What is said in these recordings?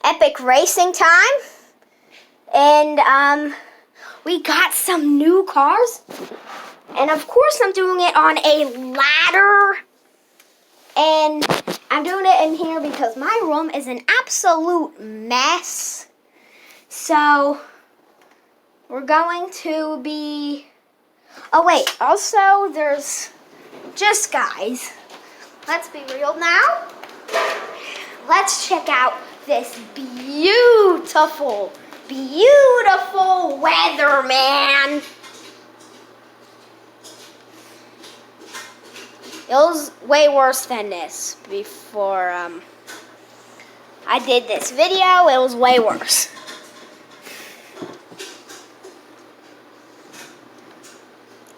Epic racing time. And we got some new cars. And of course I'm doing it on a ladder. And I'm doing it in here because my room is an absolute mess. So we're going to be... Oh wait, also there's just guys. Let's be real now. Let's check out this beautiful weather, man. It was way worse than this before I did this video. It was way worse.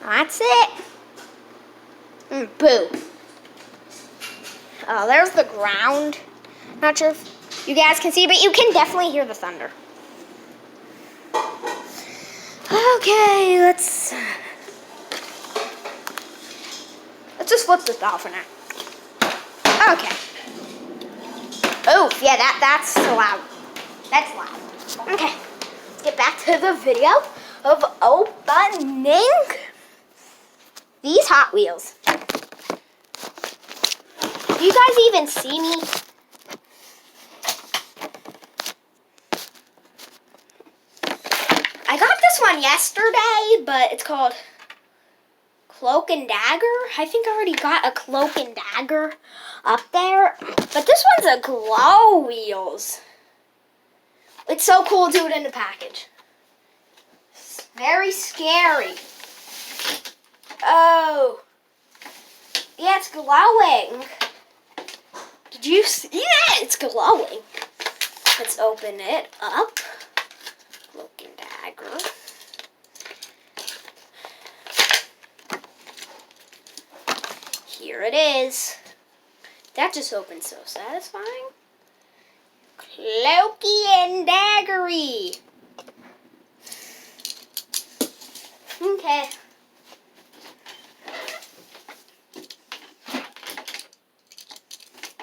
That's it. Boo. Oh, there's the ground. Not sure if you guys can see, but you can definitely hear the thunder. Okay, let's just flip this off for now. Okay. Oh, yeah, that's loud. That's loud. Okay, let's get back to the video of opening these Hot Wheels. Do you guys even see me? I got this one yesterday, but it's called Cloak and Dagger. I think I already got a Cloak and Dagger up there. But this one's a Glow Wheels. It's so cool to do it in the package. It's very scary. Oh. Yeah, it's glowing. Did you see that? It's glowing. Let's open it up. Cloak and Dagger. Here it is. That just opened so satisfying. Cloaky and Daggery. Okay.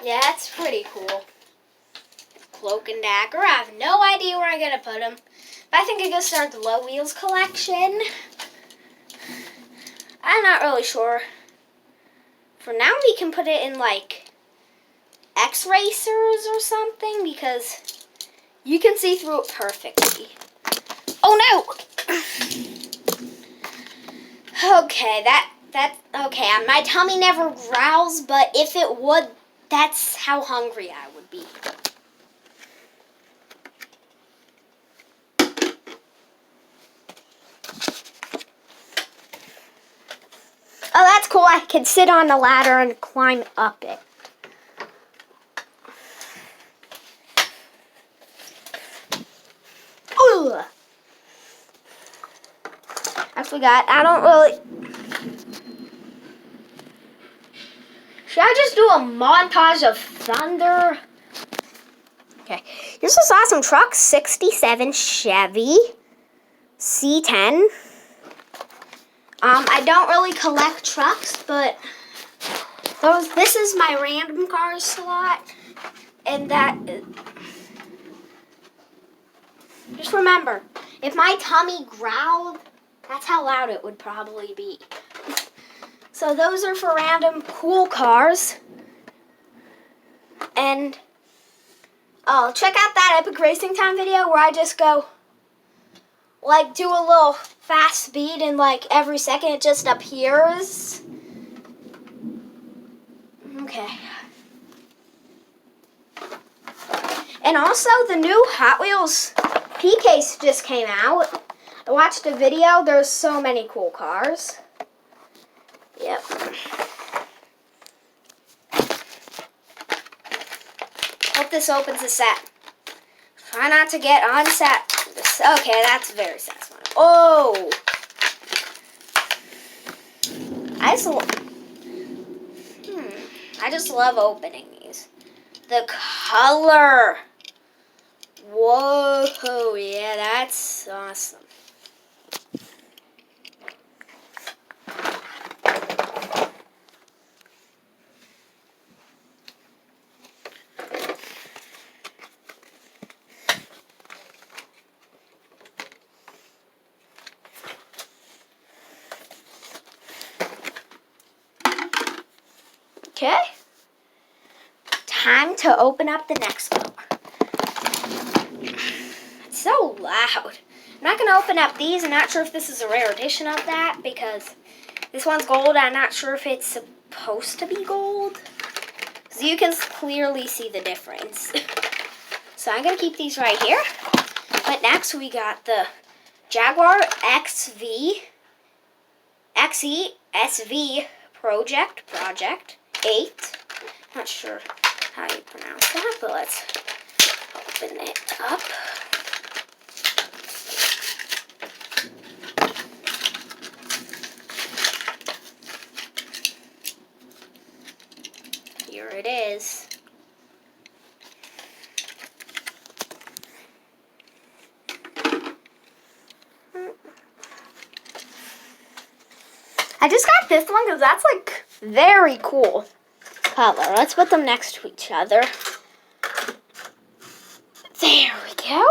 Yeah, that's pretty cool. Cloak and Dagger. I have no idea where I'm going to put them. But I think I'm going to start the Glow Wheels collection. I'm not really sure. For now, we can put it in, like, X-Racers or something. Because you can see through it perfectly. Oh, no! Okay, okay, my tummy never growls. But if it would... That's how hungry I would be. Oh, that's cool. I can sit on the ladder and climb up it. Ooh. I forgot. I don't really... Should I just do a montage of thunder? Okay. Here's this awesome truck. 67 Chevy C10. I don't really collect trucks, but this is my random cars slot. And just remember, if my tummy growled, that's how loud it would probably be. So those are for random cool cars. And check out that Epic Racing Time video where I just go, like, do a little fast speed and, like, every second it just appears. Okay. And also the new Hot Wheels P-Case just came out. I watched a video. There's so many cool cars. Yep. Hope this opens the set. Try not to get on set. Okay, that's very satisfying. Oh! I just love opening these. The color. Whoa, yeah, that's awesome. time to open up the next book. It's so loud. I'm not going to open up these. I'm not sure if this is a rare edition of that because this one's gold. I'm not sure if it's supposed to be gold. So you can clearly see the difference. So I'm going to keep these right here. But next we got the Jaguar XE-SV Project 8. Not sure how you pronounce that, but let's open it up. Here it is. I just got this one because that's like very cool color. Let's put them next to each other. There we go.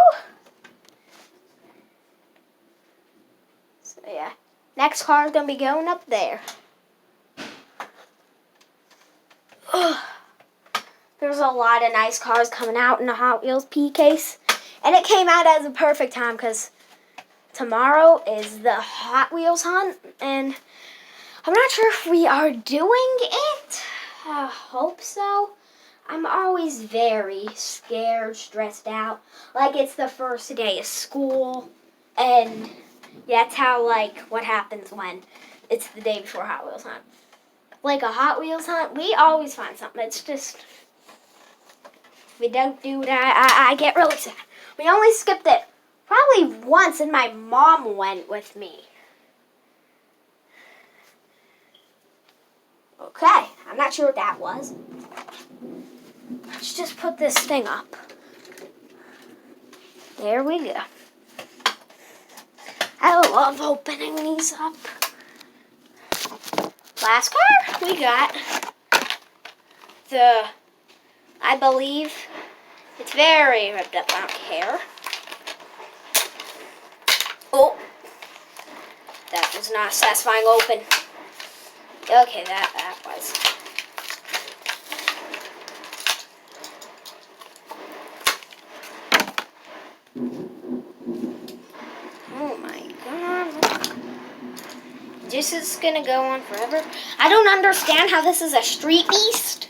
So yeah, next car is going to be going up there. Ugh. There's a lot of nice cars coming out in the Hot Wheels P case. And it came out at the perfect time because tomorrow is the Hot Wheels hunt. And I'm not sure if we are doing it. I hope so. I'm always very scared, stressed out. Like it's the first day of school. And that's how, like, what happens when it's the day before Hot Wheels hunt. Like a Hot Wheels hunt, we always find something. It's just, if we don't do that, I get really sad. We only skipped it probably once, and my mom went with me. Okay, I'm not sure what that was. Let's just put this thing up. There we go. I love opening these up. Last car, we got the, I believe, it's very ripped up, I don't care. Oh, that was not a satisfying open. Okay, that was. Oh my god. This is gonna go on forever. I don't understand how this is a street beast.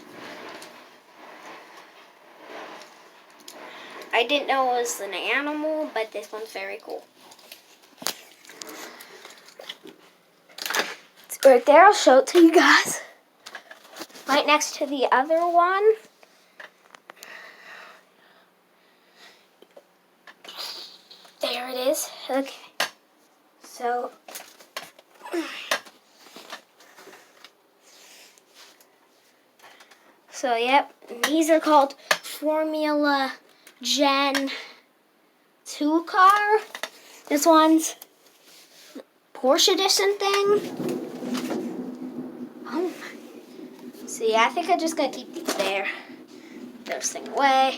I didn't know it was an animal, but this one's very cool. It's right there, I'll show it to you guys. Right next to the other one. There it is. Okay. So yep, these are called Formula Gen 2 car. This one's Porsche edition thing. Oh my. So yeah, I think I'm just gonna keep these there. Throw this thing away.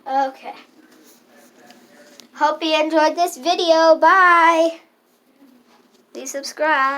Okay. Hope you enjoyed this video. Bye. Please subscribe.